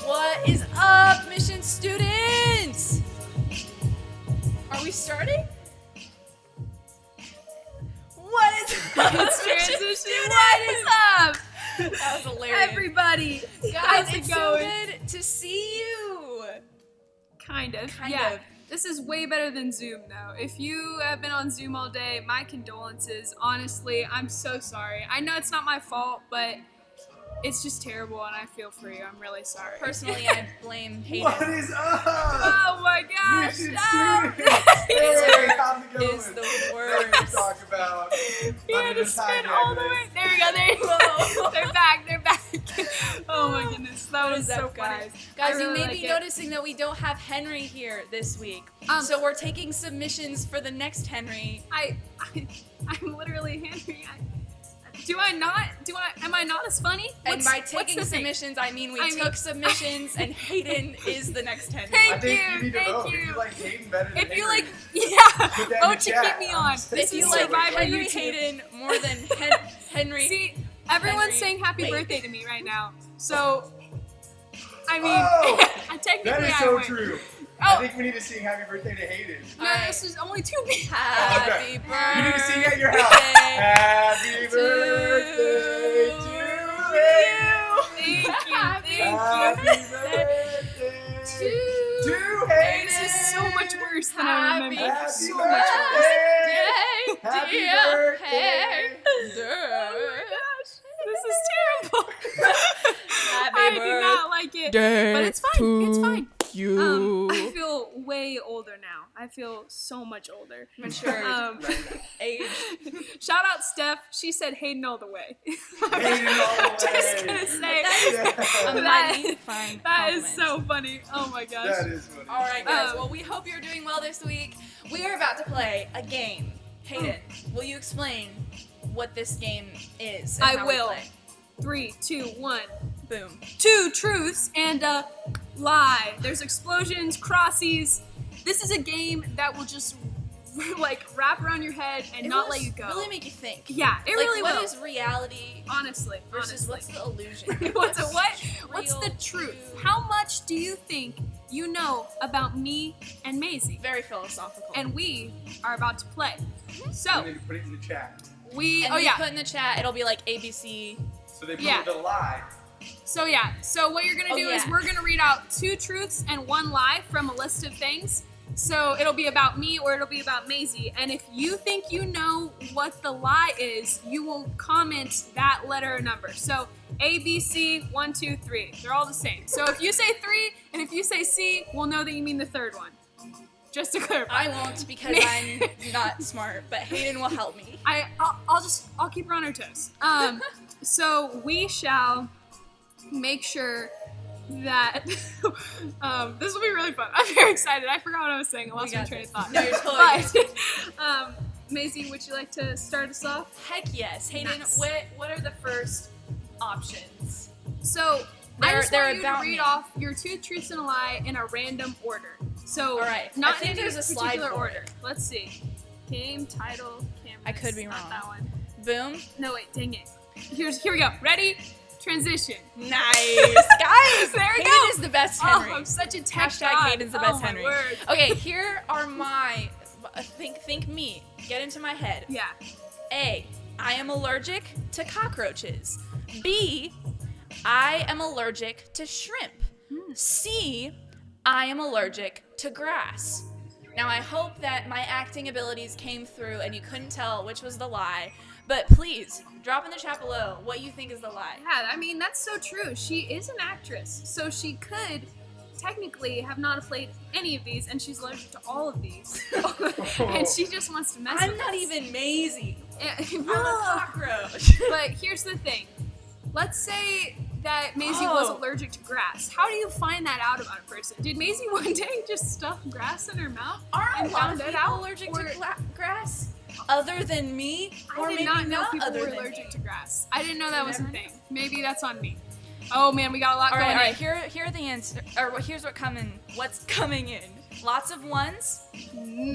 What is up, mission students? Are we starting? What is up, It's mission transition. students? What is up? That was hilarious. Everybody, Guys, how's it it's going? so good to see you. Kind of. Kind yeah. of. This is way better than Zoom, though. If you have been on Zoom all day, my condolences. Honestly, I'm so sorry. I know it's not my fault, but it's just terrible, and I feel for you. I'm really sorry. Personally, I blame Hayden. What is up? Oh my gosh! Mission No. students. Hey, how's it going? Is the Let's worst. talk about. You had to spin all the way. There we go. There you go. They're back. They're back. Oh my goodness, that What was is so up, funny. guys? I Guys, you really may like be it. noticing that we don't have Henry here this week. So we're taking submissions for the next Henry. I'm literally Henry. Am I not as funny? And by what's taking the thing? submissions, I mean we I took mean- submissions, and Hayden is the next Henry. Thank I think you need to Thank vote. If you. you like Hayden better than If you Henry, like, yeah, put that in vote the to chat. keep me on. If This If you is like Survivor Henry YouTube. Hayden more than Henry, See, everyone's Henry. saying happy Wait. birthday to me right now. So, I mean, Oh! technically that is I so win. true. I Oh, think we need to sing happy birthday to Hayden. no, Alright. this is only 2 people. happy You birthday. need to sing at your house. Happy to birthday to you. Thank you, Happy thank you. birthday to This Hayden. is so much worse than I Happy remember. Happy So much worse. birthday. Happy dear birthday. Hayden. This is terrible. Happy I do not like it. But it's fine. It's fine. You. I feel way older now. I feel so much older. Mature age. Shout out Steph. She said Hayden all the way. Hayden all the Just way. gonna say Yeah. A That- mighty fine that is compliment. so funny. Oh my gosh. That is funny. All right, guys. Um, Well, we hope you're doing well this week. We are about to play a game. Hayden, will you explain what this game is? And I how we will. play? 3, 2, 1. Boom. 2 truths and a lie. There's explosions, crossies. This is a game that will just like wrap around your head and It not will let you go. Really make you think. Yeah, it Like, really what will. is reality Honestly, versus honestly. what's the illusion? What's the real truth? to- How much do you think you know about me and Maisie? Very philosophical. And we are about to play. You So need to put it in the chat. we And oh we yeah. put in the chat, it'll be like ABC. So they put Yeah. the lie. So yeah. So what you're gonna Oh, do is yeah. we're gonna read out 2 truths and 1 lie from a list of things. So it'll be about me or it'll be about Maisie. And if you think you know what the lie is, you will comment that letter or number. So A, B, C, 1, 2, 3. They're all the same. So if you say 3 and if you say C, we'll know that you mean the third one. Just to clarify. I won't because I'm not smart, but Hayden will help me. I'll keep her on her toes. So we shall make sure that this will be really fun. I'm very excited. I forgot what I was saying. I lost my got train of this. thought. No, you're totally But, Maisie, would you like to start us off? Heck yes. Hayden, Nice. what are the first options? So I They're- just they're want you to about read me. off your 2 truths and a lie in a random order. So All right. not I think in any there's a slide particular for order. it. Let's see. Game, title, canvas. I could be Not wrong. that one. Boom. No, wait, dang it. Here we go. Ready? Transition. Nice. Guys, There we Hayden go. is the best Henry. Oh, I'm such a tech Hashtag god. Hayden's the best Oh, my Henry. word. Okay, here are my think me. Get into my head. Yeah. A, I am allergic to cockroaches. B, I am allergic to shrimp. C, I am allergic to grass. Now, I hope that my acting abilities came through and you couldn't tell which was the lie, but please drop in the chat below what you think is the lie. Yeah, I mean, that's so true. She is an actress, so she could technically have not played any of these, and she's allergic to all of these. And she just wants to mess I'm with not us. even Maisie. I'm a Ah. cockroach. But here's the thing. Let's say that Maisie was Oh. allergic to grass. How do you find that out about a person? Did Maisie one day just stuff grass in her mouth? Are a and lot found of it people out? allergic Or- to grass? Other than me? Or I did maybe not know people other were than allergic me. to grass. I didn't know that was a never thing. Maybe that's on me. Oh man, we got a lot All going right, in. here are the answer. Or here's what's coming in. Lots of ones,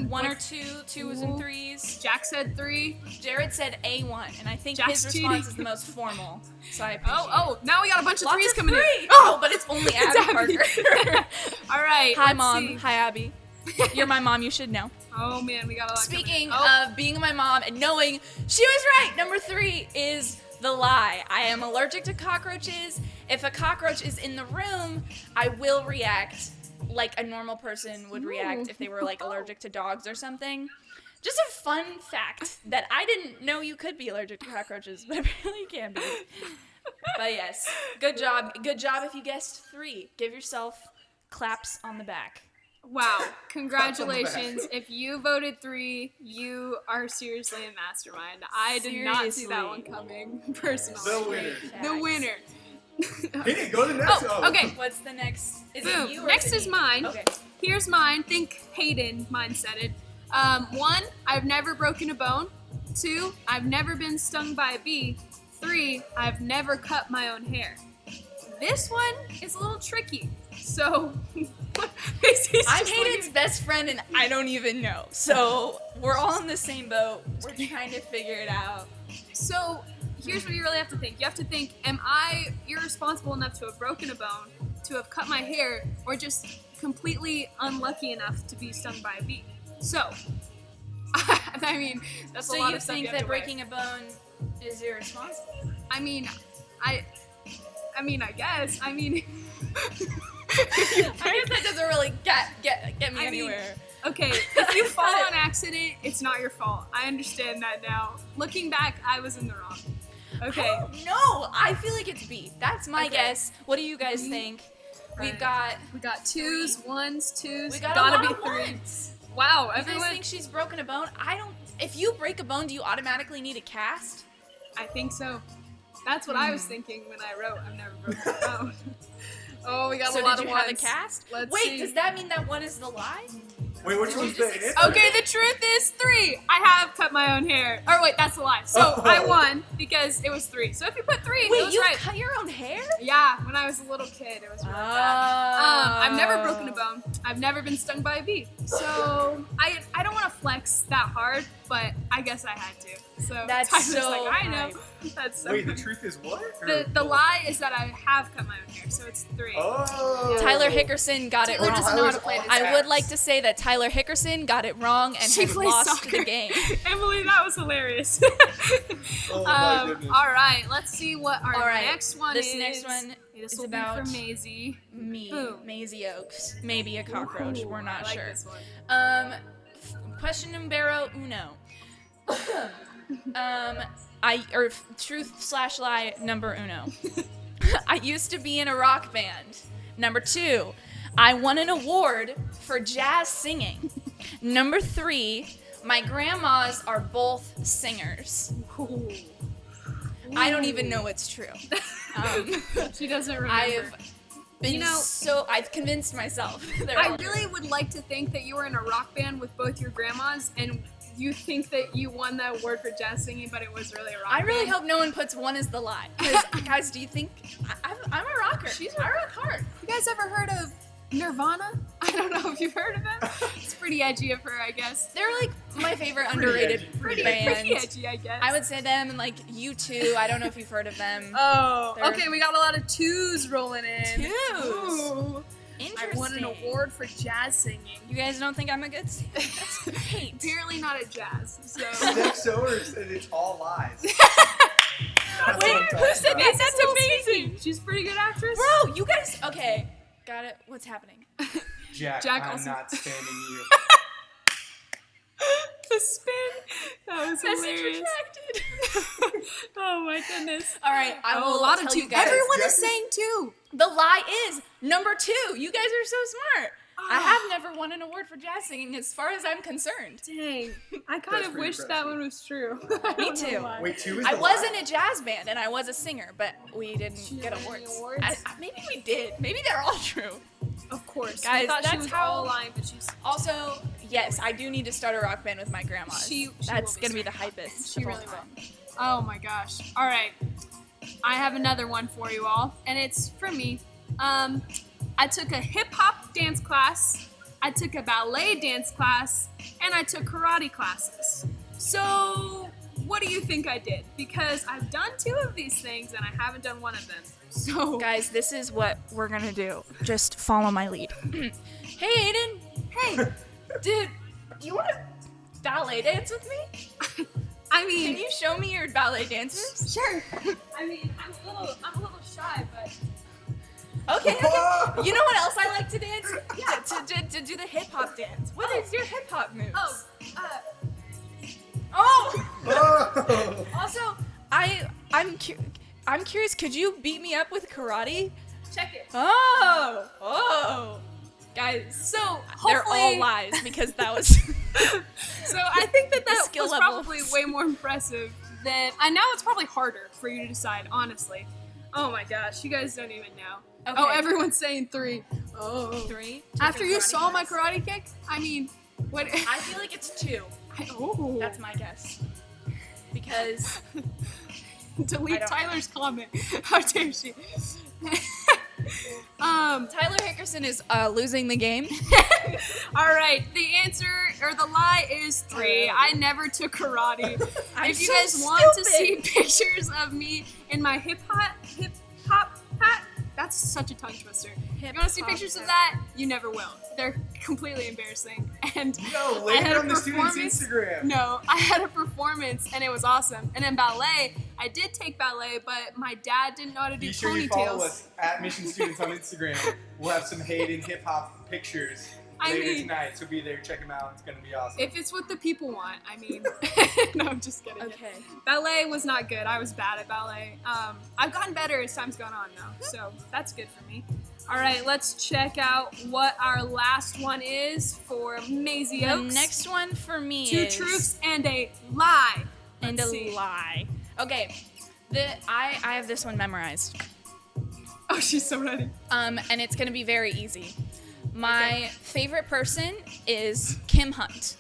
one or two, twos and Ooh. threes. Jack said 3. Jared said A1, and I think Jack's his response cheating. is the most formal. So I appreciate Oh, now we got a bunch of Lots 3s of coming three. in. Oh, but it's only It's Abby Abby. Parker. All right. Hi, let's Mom. see. Hi, Abby. You're my mom. You should know. Oh man, we got a lot Speaking coming in. Oh, of being my mom and knowing she was right, number 3 is the lie. I am allergic to cockroaches. If a cockroach is in the room, I will react like a normal person would react if they were like allergic to dogs or something. Just a fun fact that I didn't know you could be allergic to cockroaches, but apparently you can be. But yes, good job. Good job if you guessed 3. Give yourself claps on the back. Wow. Congratulations. If you voted 3, you are seriously a mastermind. I did not see that one Seriously. coming, personally. The winner. The winner. Hit it, go to the next. Oh, okay. What's the next? Is Boom. it you or Next it is me? mine. Okay. Here's mine. Think Hayden mine said it. 1, I've never broken a bone. 2, I've never been stung by a bee. 3, I've never cut my own hair. This one is a little tricky. So, I'm Hayden's best friend and I don't even know. So we're all in the same boat. We're trying to figure it out. So, here's what you really have to think. You have to think, am I irresponsible enough to have broken a bone, to have cut my hair, or just completely unlucky enough to be stung by a bee? So, I mean, that's So a lot you of stuff think you have that to weigh. breaking a bone is irresponsible? I mean, I guess. I mean, I guess that doesn't really get me I mean, anywhere. okay, if you fall on accident, it's not your fault. I understand that now. Looking back, I was in the wrong. Okay. No, I feel like it's B. That's my Okay. guess. What do you guys think? We've Alright. got We got 2s, 1s, 2s. we got gotta a lot be of 3. ones. Wow, You guys everyone. think she's broken a bone? I don't. If you break a bone, do you automatically need a cast? I think so. That's what I was thinking when I wrote I've never broken a bone. Oh, we got So a lot did of you have a ones. cast? Let's Wait, see. does that mean that one is the lie? Wait, which Did you one's just the hit? Okay, the truth is 3. I have cut my own hair. Or wait, that's a lie. So Oh. I won because it was 3. So if you put 3, it Wait, was you right. cut your own hair? Yeah, when I was a little kid, it was really bad. I've never broken a bone. I've never been stung by a bee. So I don't want to flex that hard, but I guess I had to. So That's Tyler's so like, I know. hype. That's so Wait, the funny. truth is what? Or The lie is that I have cut my own hair, so it's 3. Oh. Tyler Hickerson got it Taylor wrong. doesn't know how to play this I game. would like to say that Tyler Hickerson got it wrong and She has plays lost soccer. the game. Emily, that was hilarious. Oh my goodness. All right, let's see what our All right, next one this is. next one This is will about be for Maisie. Me, Boom. Maisie Oaks, maybe a cockroach. Ooh, We're not I like sure. this one. Question numero uno. Truth/lie number uno. I used to be in a rock band. Number 2, I won an award for jazz singing. Number 3, my grandmas are both singers. Ooh. I don't even know what's true. She doesn't remember. I've been You know- I've convinced myself. They're I all really would like to think that you were in a rock band with both your grandmas and you think that you won that award for jazz singing, but it was really a rock I really band. hope no one puts one as the lie. 'Cause, guys, do you think I'm a rocker? She's I rock hard. You guys ever heard of Nirvana? I don't know if you've heard of them. It's pretty edgy of her, I guess. They're like my favorite Pretty underrated edgy. Pretty band. edgy, I guess. I would say them and like U2. I don't know if you've heard of them. Oh, They're- okay, we got a lot of 2s rolling in. Twos. Ooh. I Interesting. won an award for jazz singing. You guys don't think I'm a good singer? That's great. Apparently not at jazz, so. Next over said it's all lies. Wait, what I'm who said talking that? about. That's amazing. She's a pretty good actress. Bro, you guys. Okay, got it. What's happening? Jack, Jack I'm also- not standing you. The spin. That was Message hilarious. retracted. Oh my goodness. All right, I will a lot tell of you 2. guys. Everyone Jack is is- saying 2. The lie is number 2. You guys are so smart. I Ah. have never won an award for jazz singing, as far as I'm concerned. Dang. I kind That's of pretty wish that impressive. one was true. Me too. Wait, 2 is I the was lie? in a jazz band and I was a singer, but we didn't She get didn't win any awards. awards? Maybe we did. Maybe they're all true. Of course. Guys, I thought she that's was how- all lying, but she's Also, yes, I do need to start a rock band with my grandma. She That's will be gonna be the starting. hypest. She of all really time. Oh my gosh. All right. I have another one for you all, and it's for me. I took a hip hop dance class, I took a ballet dance class, and I took karate classes. So, what do you think I did? Because I've done 2 of these things and I haven't done one of them. So, Guys, this is what we're gonna do. Just follow my lead. Hey, Aiden. hey, Dude, you want to ballet dance with me? I Can mean, you show me your ballet dances? sure. I mean, I'm a little shy, but Okay, okay. You know what else I like to dance? Yeah, to do the hip hop dance. What is your hip hop moves? oh, Oh! Oh! Also, I'm I'm curious, could you beat me up with karate? Check it. Oh. Guys, So they're all hopefully, lies because that was so I think that The skill was level. probably way more impressive than. And now it's probably harder for you to decide, honestly. Oh my gosh, you guys don't even know. Okay. Oh, everyone's saying 3. Oh. 3. After you saw my karate kick, I mean, what? I feel like it's 2. Oh. That's my guess. Because Delete I don't- Tyler's comment. How dare she? Tyler Hickerson is losing the game. All right, the answer or the lie is 3. I never took karate. I'm If you so guys want to see stupid. pictures of me in my hip hop hat, that's such a tongue twister. If you want to see pictures of that, you never will. They're completely embarrassing. And No, I lay had it a on the student's performance. Instagram. No, I had a performance and it was awesome. And in ballet, I did take ballet, but my dad didn't know how to do Be sure you ponytails. follow us at Mission Students on Instagram. We'll have some Hayden hip hop pictures I later mean- tonight, so be there, check them out. It's gonna be awesome. If it's what the people want, I mean. No, I'm just kidding. Okay. Ballet was not good. I was bad at ballet. I've gotten better as time's gone on though, so that's good for me. All right, let's check out what our last one is for Maisie The Oaks. next one for me 2 is truths and a lie. and Let's a see. lie. Okay. I have this one memorized. Oh, she's so ready. And it's gonna be very easy. My favorite person is Kim Hunt,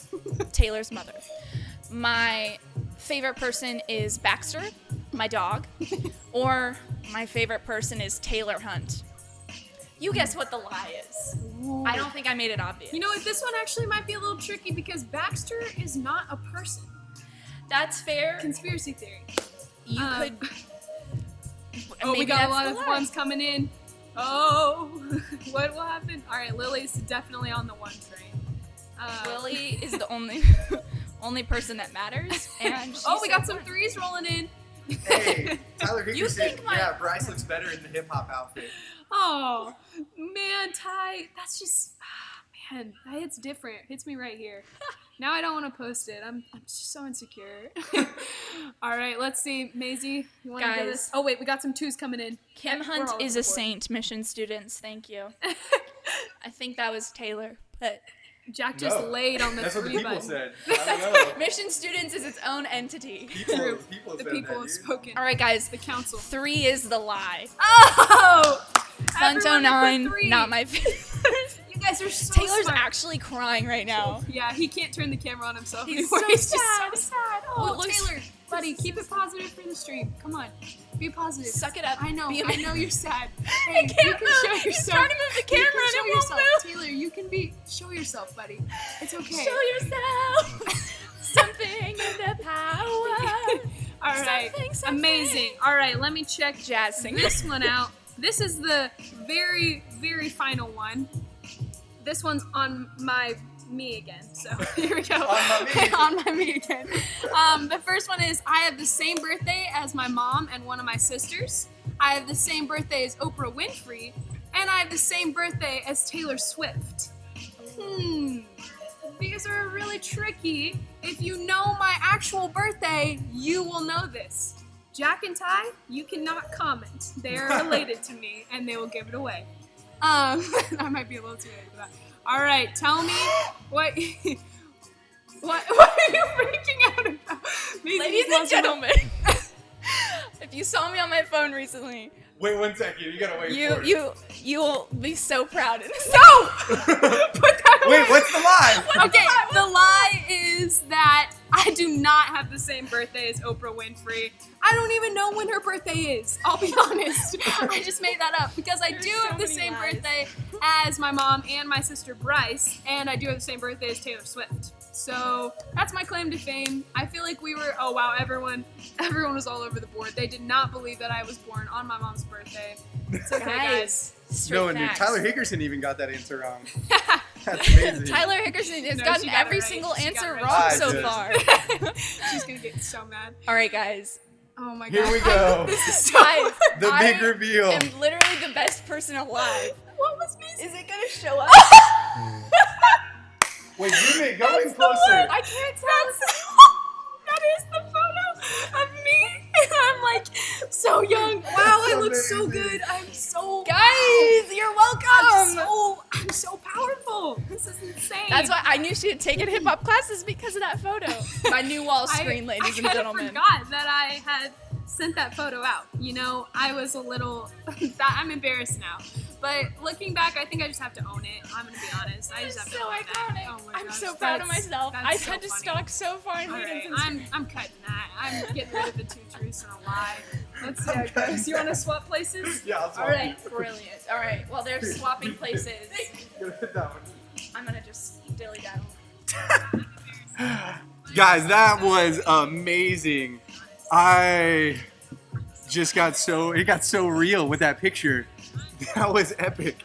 Taylor's mother. My favorite person is Baxter, my dog. Or my favorite person is Taylor Hunt. You guess what the lie is. I don't think I made it obvious. You know what? This one actually might be a little tricky because Baxter is not a person. That's fair. Conspiracy theory. You Um, could. Oh, we maybe got a that's lot the of lie. ones coming in. Oh, what will happen? All right, Lily's definitely on the 1 train. Lily is the only person that matters, and she's Oh, we got so some fun. 3s rolling in. Hey, Tyler You Hickerson. think my- Yeah, Bryce looks better in the hip hop outfit. Oh, man, Ty, that's just, man, that hits different. Hits me right here. Now I don't want to post it. I'm just so insecure. All right, let's see. Maisie, you want to do Guys. this? Oh, wait, we got some 2s coming in. Kim We're Hunt all is over a the board. saint, mission students. Thank you. I think that was Taylor, but Jack just No, laid on the That's what the 3 people button. said. I don't know. mission students is its own entity. People The said people that, have dude. spoken. All right, guys. The council. 3 is the lie. Oh! Funto Everyone put 9, 3. not my favorite. You guys are so Taylor's smart. actually crying right now. Yeah, he can't turn the camera on himself He's anymore. so He's just sad. so sad. Oh, Oh, it looks- Taylor, buddy, keep it positive for the stream. Come on, be positive. Suck it up. I know, Be a I man. know you're sad. Hey, can't you can move. show He's yourself. trying to move the You camera can and show it won't yourself, move. Taylor. You can show yourself, buddy. It's okay. Show yourself something in the power. All right, Something. amazing. All right, let me check Jazz singer. this one out. This is the very, very final one. This one's on me again. So here we go. On my me. On my me again. The first one is I have the same birthday as my mom and one of my sisters. I have the same birthday as Oprah Winfrey, and I have the same birthday as Taylor Swift. These are really tricky. If you know my actual birthday, you will know this. Jack and Ty, you cannot comment. They are related to me, and they will give it away. I might be a little too late for that. All right, tell me what. What are you freaking out about? Maisie Ladies just and lost her- gentlemen, if you saw me on my phone recently, Wait 1 second. You gotta wait for it. you will be so proud of this. No! Put that away. Wait, what's the lie? Okay, the lie is that I do not have the same birthday as Oprah Winfrey. I don't even know when her birthday is. I'll be honest. I just made that up because I There's do so have the many same lies. birthday as my mom and my sister Bryce, and I do have the same birthday as Taylor Swift. So that's my claim to fame. I feel like we were, oh wow, everyone was all over the board. They did not believe that I was born on my mom's birthday. It's okay, guys. Straight No one did. facts. Tyler Hickerson even got that answer wrong. That's amazing. Tyler Hickerson has No, gotten she got it every right. single She got answer it right. wrong I so did. far. She's gonna get so mad. All right, guys. Oh my god. Here we go. This is so. Guys, The I big reveal. am literally the best person alive. What was me? Is it gonna show up? Wait, zoom in. Go in That's the one. closer. I can't tell. That is the photo of me. I'm like so young. It's so good. I'm so Guys, you're welcome. I'm so powerful. This is insane. That's why I knew she had taken hip hop classes, because of that photo. My new wall screen, ladies and I gentlemen. forgot that I had sent that photo out. You know, I was a little. I'm embarrassed now. But looking back, I think I just have to own it. I'm gonna be honest. I just have to So own iconic. that. Oh my I'm gosh, so proud of that's- myself. that's I so had to funny. stalk so far in All right, Hayden's Instagram. I'm cutting that. I'm getting rid of the 2 truths and a lie. Let's see how it goes. You want to swap places? Yeah, I'll All right, brilliant. All right, well, they're swapping places. Gonna hit that one. I'm gonna just dilly daddle. Guys, that was amazing. I just got so real with that picture. That was epic.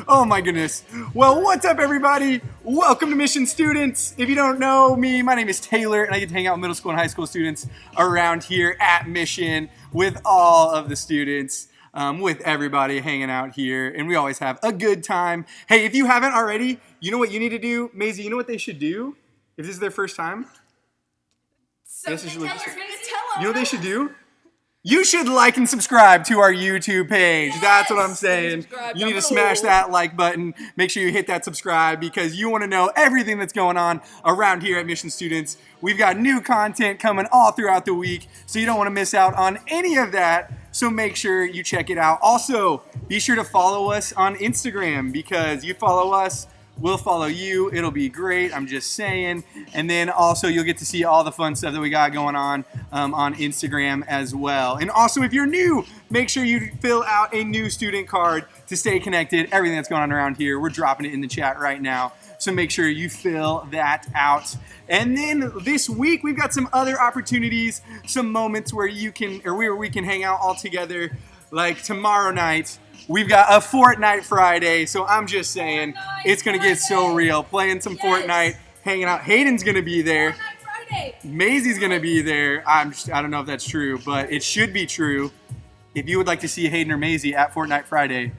Oh my goodness. Well, what's up everybody? Welcome to Mission Students. If you don't know me, my name is Taylor and I get to hang out with middle school and high school students around here at Mission with all of the students. With everybody hanging out here, and we always have a good time. Hey, if you haven't already, you know what you need to do? Maisie, you know what they should do? If this is their first time? So Yes, you should tell look- her, tell You know what they should do? You should like and subscribe to our YouTube page. That's what I'm Yes! saying. Subscribe You need to down smash below. that like button. Make sure you hit that subscribe because you want to know everything that's going on around here at Mission Students. We've got new content coming all throughout the week, so you don't want to miss out on any of that. So make sure you check it out. Also, be sure to follow us on Instagram because you follow us, we'll follow you. It'll be great. I'm just saying. And then also you'll get to see all the fun stuff that we got going on Instagram as well. And also if you're new, make sure you fill out a new student card to stay connected. Everything that's going on around here, we're dropping it in the chat right now. So make sure you fill that out. And then this week we've got some other opportunities, some moments where you can, or where we can hang out all together. Like tomorrow night, we've got a Fortnite Friday. So I'm just saying, it's gonna get so real. Playing some Fortnite, hanging out. Hayden's gonna be there. Friday. Maisie's gonna be there. I don't know if that's true, but it should be true. If you would like to see Hayden or Maisie at Fortnite Friday,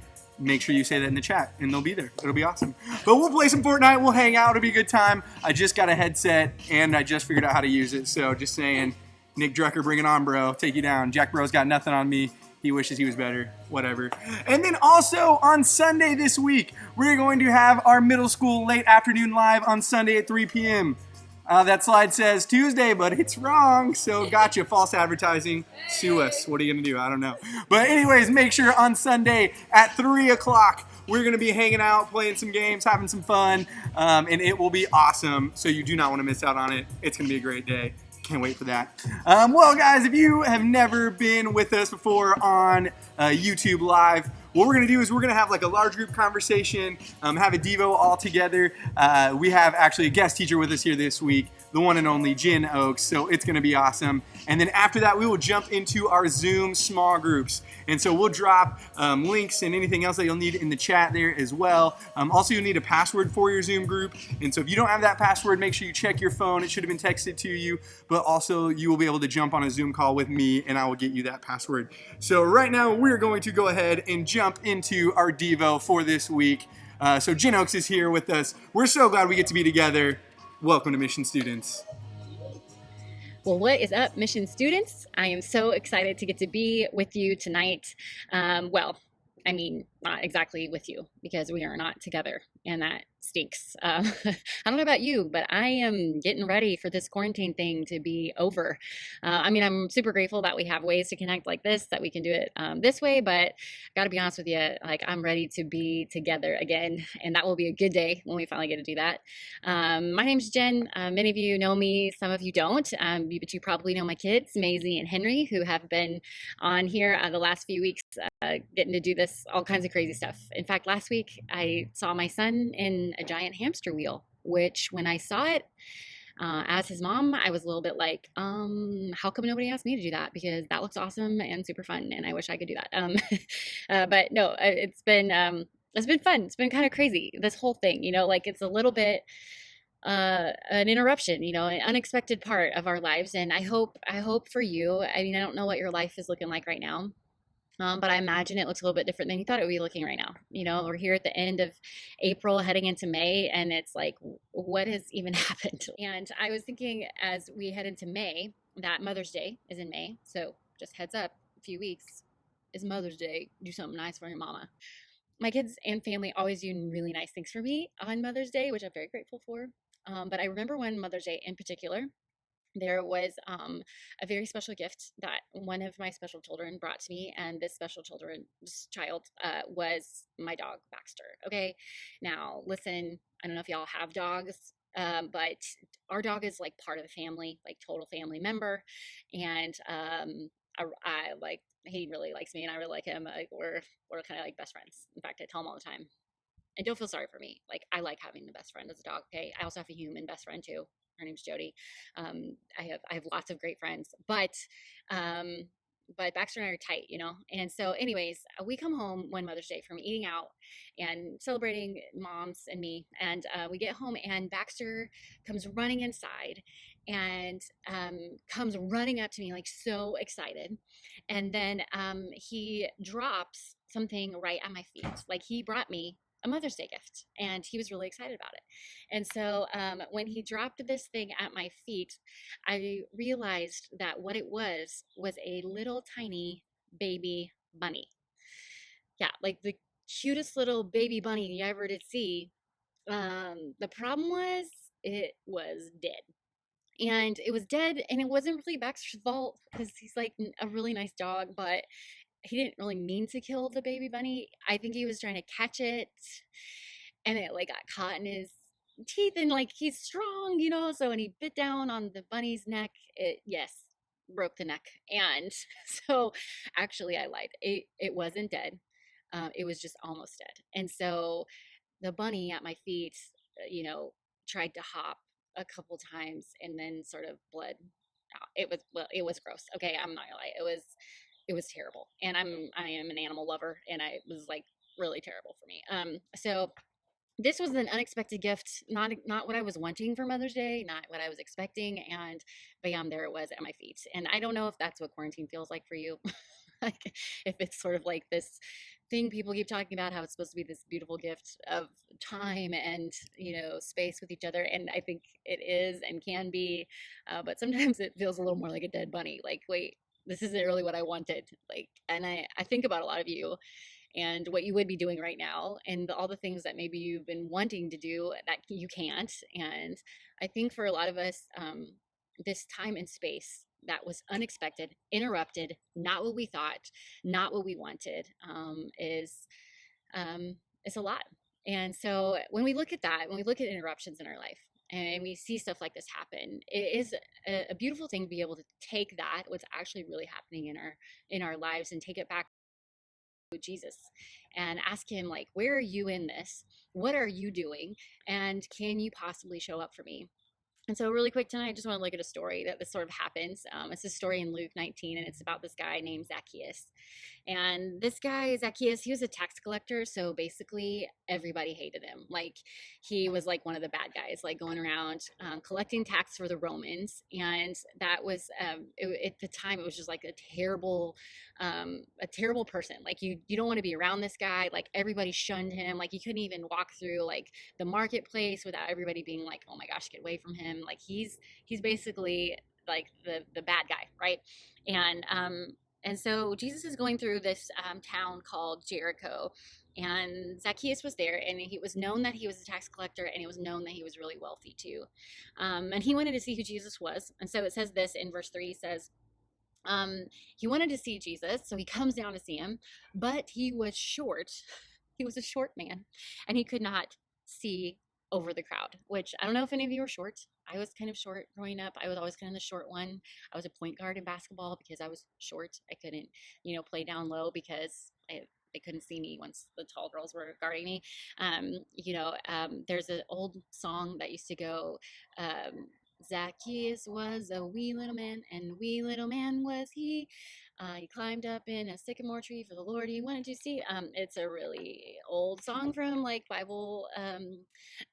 make sure you say that in the chat and they'll be there. It'll be awesome. But we'll play some Fortnite, we'll hang out, it'll be a good time. I just got a headset and I just figured out how to use it. So just saying, Nick Drucker, bring it on, bro. Take you down. Jack Bro's got nothing on me. He wishes he was better. Whatever. And then also on Sunday this week, we're going to have our middle school late afternoon live on Sunday at 3 p.m. That slide says Tuesday, but it's wrong. So gotcha, false advertising. Sue us. What are you gonna do? I don't know. But anyways, make sure on Sunday at 3 o'clock, we're gonna be hanging out, playing some games, having some fun, and it will be awesome. So you do not wanna miss out on it. It's gonna be a great day. Can't wait for that. Well, guys, if you have never been with us before on YouTube Live, what we're gonna do is we're gonna have like a large group conversation, have a Devo all together. We have actually a guest teacher with us here this week, the one and only Jen Oaks, so it's gonna be awesome. And then after that, we will jump into our Zoom small groups. And so we'll drop links and anything else that you'll need in the chat there as well. Also, you'll need a password for your Zoom group. And so if you don't have that password, make sure you check your phone. It should have been texted to you, but also you will be able to jump on a Zoom call with me and I will get you that password. So right now, we're going to go ahead and jump into our Devo for this week. So Jen Oaks is here with us. We're so glad we get to be together. Welcome to Mission Students. Well, what is up, Mission Students? I am so excited to get to be with you tonight. I mean, not exactly with you because we are not together and that stinks. I don't know about you, but I am getting ready for this quarantine thing to be over. I mean, I'm super grateful that we have ways to connect like this, that we can do it this way, but I gotta be honest with you, like I'm ready to be together again, and that will be a good day when we finally get to do that. My name's Jen. Many of you know me, some of you don't, but you probably know my kids, Maisie and Henry, who have been on here the last few weeks getting to do this, all kinds of crazy stuff. In fact, last week I saw my son in a giant hamster wheel, which when I saw it as his mom, I was a little bit like, how come nobody asked me to do that? Because that looks awesome and super fun, and I wish I could do that. But no, it's been fun. It's been kind of crazy, this whole thing, you know, like it's a little bit an interruption, you know, an unexpected part of our lives. And I hope for you, I mean, I don't know what your life is looking like right now. But I imagine it looks a little bit different than you thought it would be looking right now. You know, we're here at the end of April, heading into May, and it's like, what has even happened? And I was thinking as we head into May, that Mother's Day is in May. So just heads up, a few weeks, it's Mother's Day. Do something nice for your mama. My kids and family always do really nice things for me on Mother's Day, which I'm very grateful for. But I remember one Mother's Day in particular, there was a very special gift that one of my special children brought to me, and this child was my dog Baxter. Okay, now listen, I don't know if y'all have dogs, but our dog is like part of the family, like total family member, and I like he really likes me, and I really like him. Like, we're kind of like best friends. In fact, I tell him all the time. And don't feel sorry for me. Like, I like having the best friend as a dog. Okay, I also have a human best friend too. Her name's Jody. I have lots of great friends, um, but Baxter and I are tight, you know. And so, anyways, we come home one Mother's Day from eating out and celebrating moms and me, and we get home, and Baxter comes running inside, and comes running up to me like so excited, and then he drops something right at my feet. Like, he brought me a Mother's Day gift, and he was really excited about it. And so when he dropped this thing at my feet, I realized that what it was a little tiny baby bunny. Yeah, like the cutest little baby bunny you ever did see. The problem was it was dead. And it was dead, and it wasn't really Baxter's fault because he's like a really nice dog, but he didn't really mean to kill the baby bunny. I think he was trying to catch it, and it like got caught in his teeth, and like he's strong, you know. So when he bit down on the bunny's neck, it, yes, broke the neck. And so actually, I lied. It wasn't dead. It was just almost dead. And so the bunny at my feet, you know, tried to hop a couple times and then sort of bled out. It was gross. Okay, I'm not gonna lie. It was terrible. And I am an animal lover, and it was like really terrible for me. So this was an unexpected gift, not what I was wanting for Mother's Day, not what I was expecting, and bam, there it was at my feet. And I don't know if that's what quarantine feels like for you. Like, if it's sort of like this thing people keep talking about, how it's supposed to be this beautiful gift of time and, you know, space with each other, and I think it is and can be, but sometimes it feels a little more like a dead bunny. Like, wait, this isn't really what I wanted. Like, and I think about a lot of you and what you would be doing right now, and all the things that maybe you've been wanting to do that you can't. And I think for a lot of us, this time and space that was unexpected, interrupted, not what we thought, not what we wanted, is a lot. And so when we look at that, when we look at interruptions in our life, and we see stuff like this happen, it is a beautiful thing to be able to take that, what's actually really happening in our lives, and take it back to Jesus and ask him, like, where are you in this? What are you doing? And can you possibly show up for me? And so really quick tonight, I just want to look at a story that this sort of happens. It's a story in Luke 19, and it's about this guy named Zacchaeus. And this guy, Zacchaeus, he was a tax collector. So basically everybody hated him. Like, he was like one of the bad guys, like going around collecting tax for the Romans. And that was, at the time, it was just like a terrible person. Like, you don't want to be around this guy. Like, everybody shunned him. Like, you couldn't even walk through like the marketplace without everybody being like, oh my gosh, get away from him. Like, he's basically like the bad guy, right? And so Jesus is going through this town called Jericho, and Zacchaeus was there, and he was known that he was a tax collector, and it was known that he was really wealthy too. And he wanted to see who Jesus was. And so it says this in verse 3, says, he wanted to see Jesus, so he comes down to see him, but he was short. He was a short man, and he could not see over the crowd, which I don't know if any of you are short. I was kind of short growing up. I was always kind of the short one. I was a point guard in basketball because I was short. I couldn't, play down low because they couldn't see me once the tall girls were guarding me. There's an old song that used to go, Zacchaeus was a wee little man, and wee little man was he. He climbed up in a sycamore tree for the Lord he wanted to see. It's a really old song from like Bible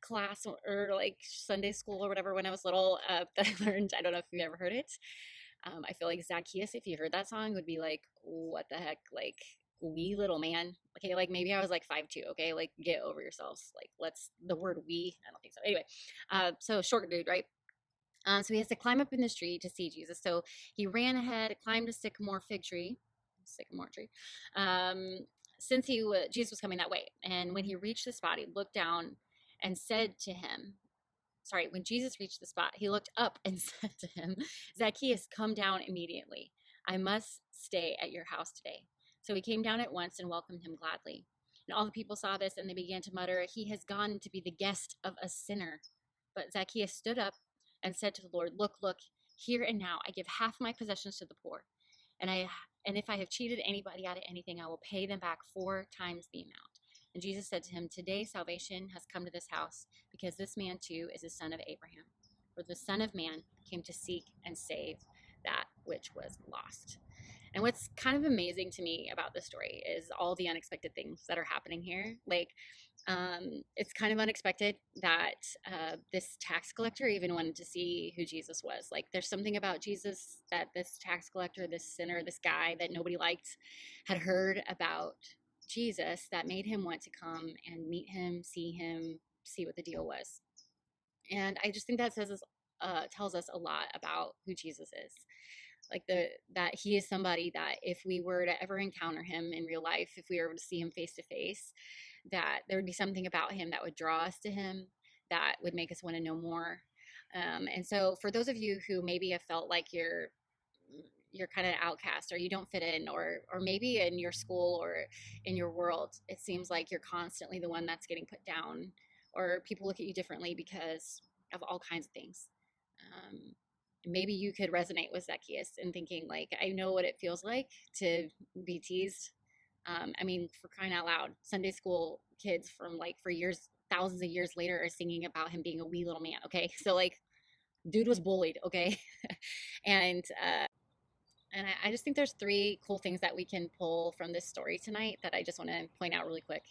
class or like Sunday school or whatever when I was little that I learned. I don't know if you've ever heard it. I feel like Zacchaeus, if you heard that song, would be like, what the heck? Like, wee little man. Okay, like maybe I was like 5'2", okay? Like, get over yourselves. Like, the word wee, I don't think so. Anyway, so short dude, right? So he has to climb up in this tree to see Jesus. So he ran ahead, climbed a sycamore fig tree, sycamore tree. Jesus was coming that way. And when he reached the spot, he looked down and said to him, sorry, when Jesus reached the spot, he looked up and said to him, Zacchaeus, come down immediately. I must stay at your house today. So he came down at once and welcomed him gladly. And all the people saw this, and they began to mutter, he has gone to be the guest of a sinner. But Zacchaeus stood up and said to the Lord, look, here and now I give half my possessions to the poor. And if I have cheated anybody out of anything, I will pay them back 4 times the amount. And Jesus said to him, today salvation has come to this house, because this man too is a son of Abraham. For the Son of Man came to seek and save that which was lost. And what's kind of amazing to me about this story is all the unexpected things that are happening here. Like, it's kind of unexpected that this tax collector even wanted to see who Jesus was. Like, there's something about Jesus that this tax collector, this sinner, this guy that nobody liked, had heard about Jesus that made him want to come and meet him, see what the deal was. And I just think that tells us a lot about who Jesus is. Like that he is somebody that if we were to ever encounter him in real life, if we were to see him face to face, that there would be something about him that would draw us to him, that would make us want to know more. And so for those of you who maybe have felt like you're kind of outcast, or you don't fit in, or maybe in your school or in your world, it seems like you're constantly the one that's getting put down, or people look at you differently because of all kinds of things. Maybe you could resonate with Zacchaeus in thinking, like, I know what it feels like to be teased. I mean, for crying out loud, Sunday school kids for years, thousands of years later, are singing about him being a wee little man. Okay. So like, dude was bullied. Okay. And I just think there's 3 cool things that we can pull from this story tonight that I just want to point out really quick.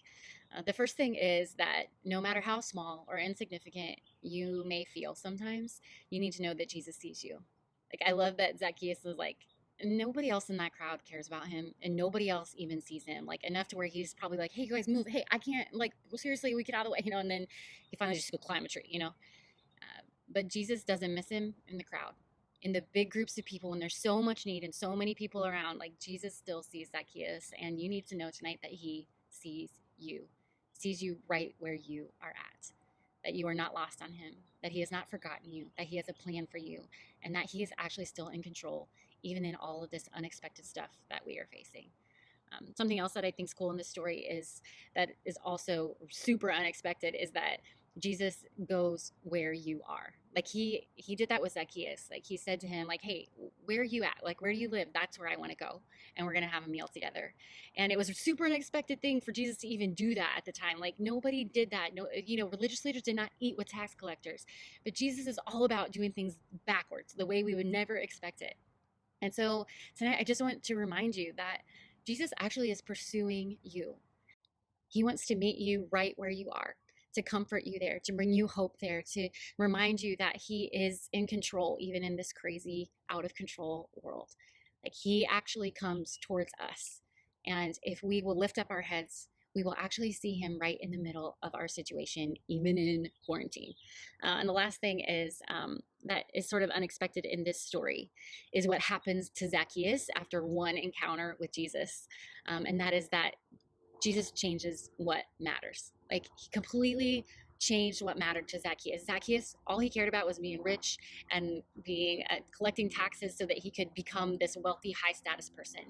The first thing is that no matter how small or insignificant you may feel sometimes, you need to know that Jesus sees you. Like, I love that Zacchaeus was like, nobody else in that crowd cares about him, and nobody else even sees him, like, enough to where he's probably like, hey, you guys move. Hey, I can't, like, well, seriously, we get out of the way, and then he finally just go climb a tree, But Jesus doesn't miss him in the crowd. In the big groups of people, when there's so much need and so many people around, like, Jesus still sees Zacchaeus, and you need to know tonight that he sees you right where you are at, that you are not lost on him, that he has not forgotten you, that he has a plan for you, and that he is actually still in control, even in all of this unexpected stuff that we are facing. Something else that I think is cool in this story is that is also super unexpected is that Jesus goes where you are. Like he did that with Zacchaeus. Like he said to him, like, hey, where are you at? Like, where do you live? That's where I want to go. And we're going to have a meal together. And it was a super unexpected thing for Jesus to even do that at the time. Like nobody did that. No, religious leaders did not eat with tax collectors, but Jesus is all about doing things backwards, the way we would never expect it. And so tonight, I just want to remind you that Jesus actually is pursuing you. He wants to meet you right where you are, to comfort you there, to bring you hope there, to remind you that he is in control, even in this crazy, out of control world. Like he actually comes towards us. And if we will lift up our heads, we will actually see him right in the middle of our situation, even in quarantine. And the last thing is that is sort of unexpected in this story is what happens to Zacchaeus after one encounter with Jesus. And that is that Jesus changes what matters. Like he completely changed what mattered to Zacchaeus. Zacchaeus, all he cared about was being rich and being collecting taxes so that he could become this wealthy, high status person.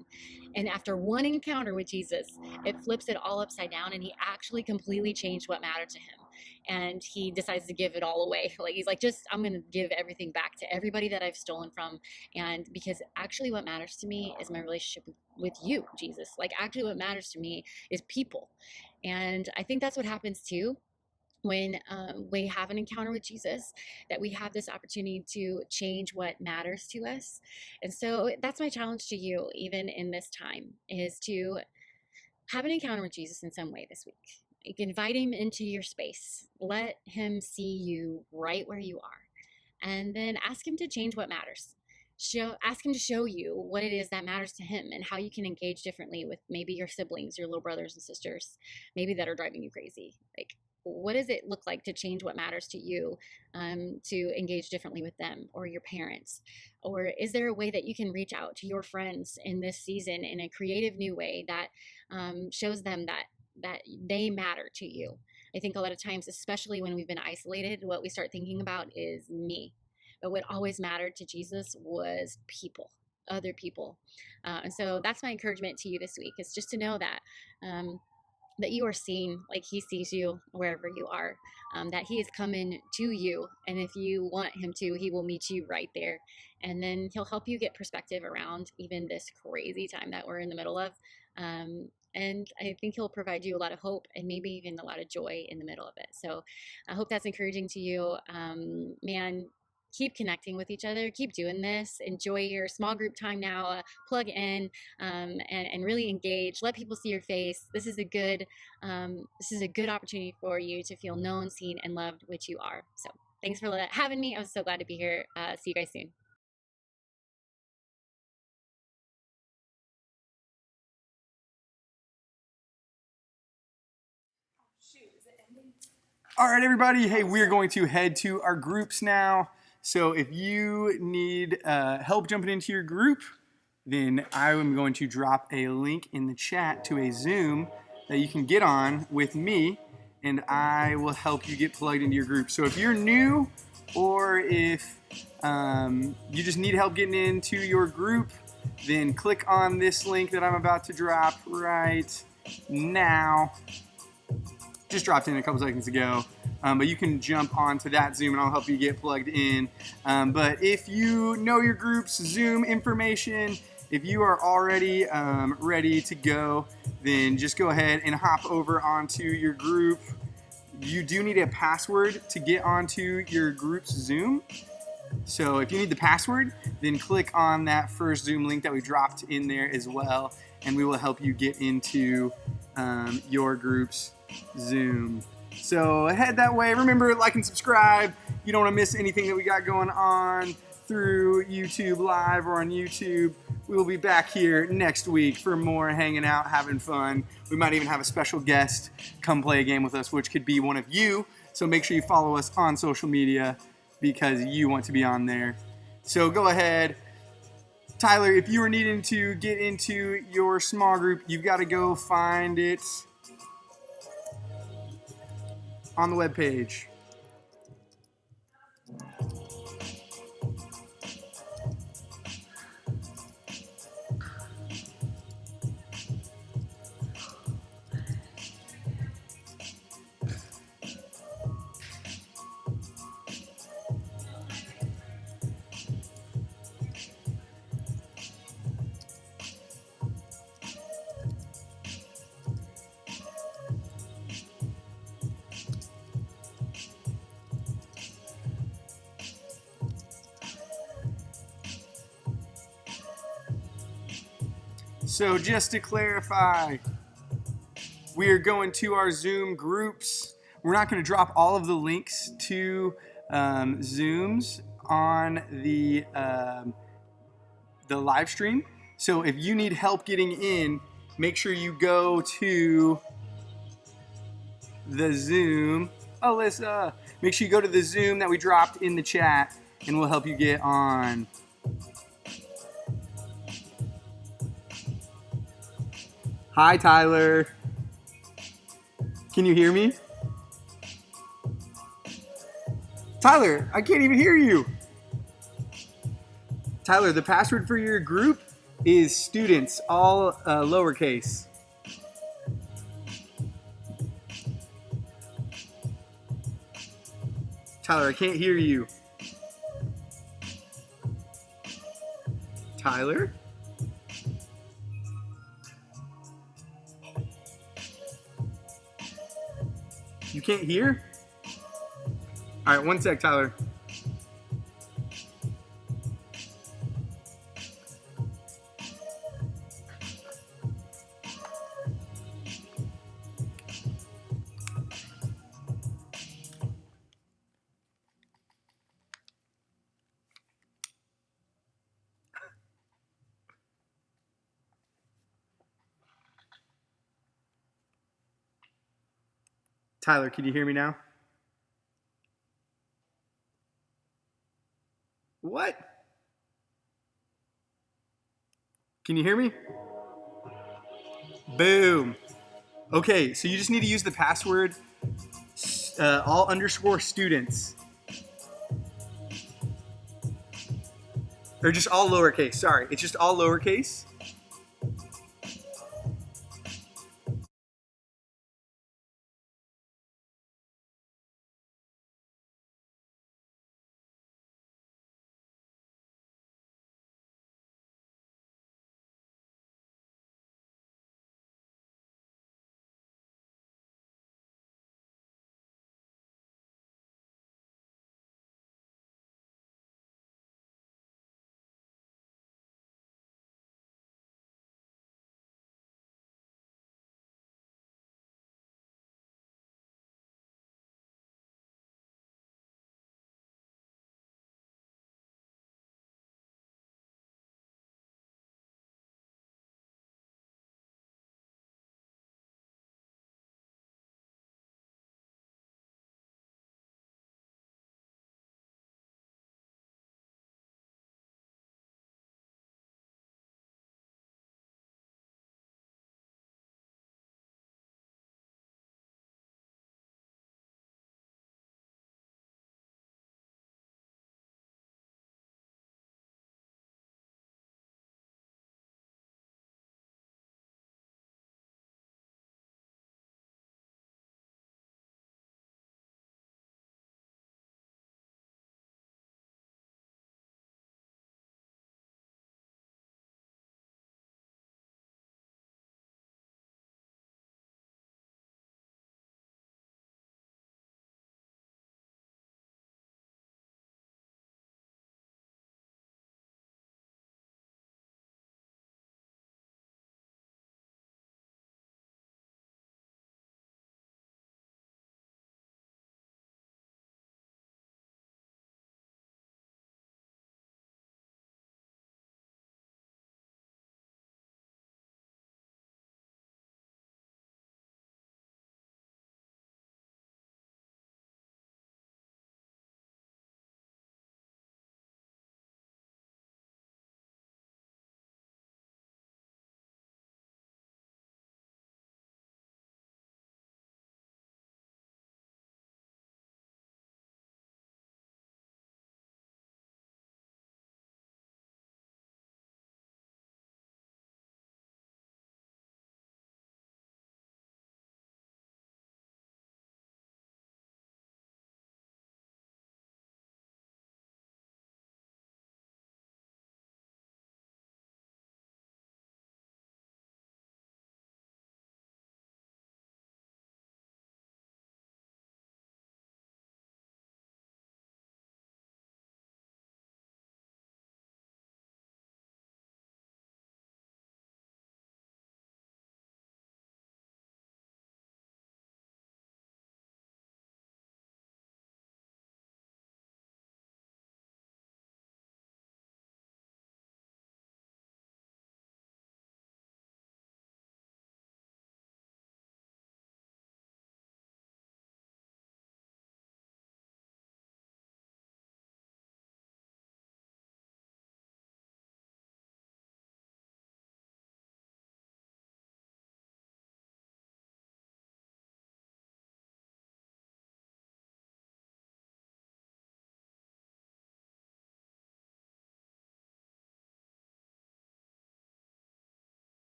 And after one encounter with Jesus, it flips it all upside down, and he actually completely changed what mattered to him. And he decides to give it all away. Like he's like, I'm going to give everything back to everybody that I've stolen from. And because actually what matters to me is my relationship with you, Jesus. Like actually what matters to me is people. And I think that's what happens too when we have an encounter with Jesus, that we have this opportunity to change what matters to us. And so that's my challenge to you, even in this time, is to have an encounter with Jesus in some way this week. You can invite him into your space. Let him see you right where you are. And then ask him to change what matters. Ask him to show you what it is that matters to him and how you can engage differently with maybe your siblings, your little brothers and sisters, maybe that are driving you crazy. Like, what does it look like to change what matters to you, to engage differently with them or your parents? Or is there a way that you can reach out to your friends in this season in a creative new way that shows them that they matter to you? I think a lot of times, especially when we've been isolated, what we start thinking about is me. But what always mattered to Jesus was people, other people. And so that's my encouragement to you this week, is just to know that that you are seen like he sees you wherever you are, that he is coming to you. And if you want him to, he will meet you right there. And then he'll help you get perspective around even this crazy time that we're in the middle of. And I think he'll provide you a lot of hope and maybe even a lot of joy in the middle of it. So I hope that's encouraging to you. Man, keep connecting with each other, keep doing this, enjoy your small group time now, plug in, and really engage, let people see your face. This is a good opportunity for you to feel known, seen, and loved, which you are. So thanks for having me. I was so glad to be here. See you guys soon. All right, everybody. Hey, we're going to head to our groups now. So if you need help jumping into your group, then I am going to drop a link in the chat to a Zoom that you can get on with me, and I will help you get plugged into your group. So if you're new, or if you just need help getting into your group, then click on this link that I'm about to drop right now. Just dropped in a couple seconds ago, but you can jump onto that Zoom and I'll help you get plugged in. But if you know your group's Zoom information, if you are already ready to go, then just go ahead and hop over onto your group. You do need a password to get onto your group's Zoom. So if you need the password, then click on that first Zoom link that we dropped in there as well, and we will help you get into your group's Zoom. So head that way. Remember, like and subscribe. You don't want to miss anything that we got going on through YouTube Live or on YouTube. We will be back here next week for more hanging out, having fun. We might even have a special guest come play a game with us, which could be one of you. So make sure you follow us on social media because you want to be on there. So go ahead. Tyler, if you are needing to get into your small group, you've got to go find it on the webpage. So just to clarify, we are going to our Zoom groups. We're not going to drop all of the links to Zooms on the live stream. So if you need help getting in, make sure you go to the Zoom. Alyssa, make sure you go to the Zoom that we dropped in the chat, and we'll help you get on. Hi, Tyler. Can you hear me? Tyler, I can't even hear you. Tyler, the password for your group is students, all lowercase. Tyler, I can't hear you. Tyler? You can't hear? All right, one sec, Tyler. Tyler, can you hear me now? What? Can you hear me? Boom. Okay, so you just need to use the password all_students. Or just all lowercase, sorry. It's just all lowercase.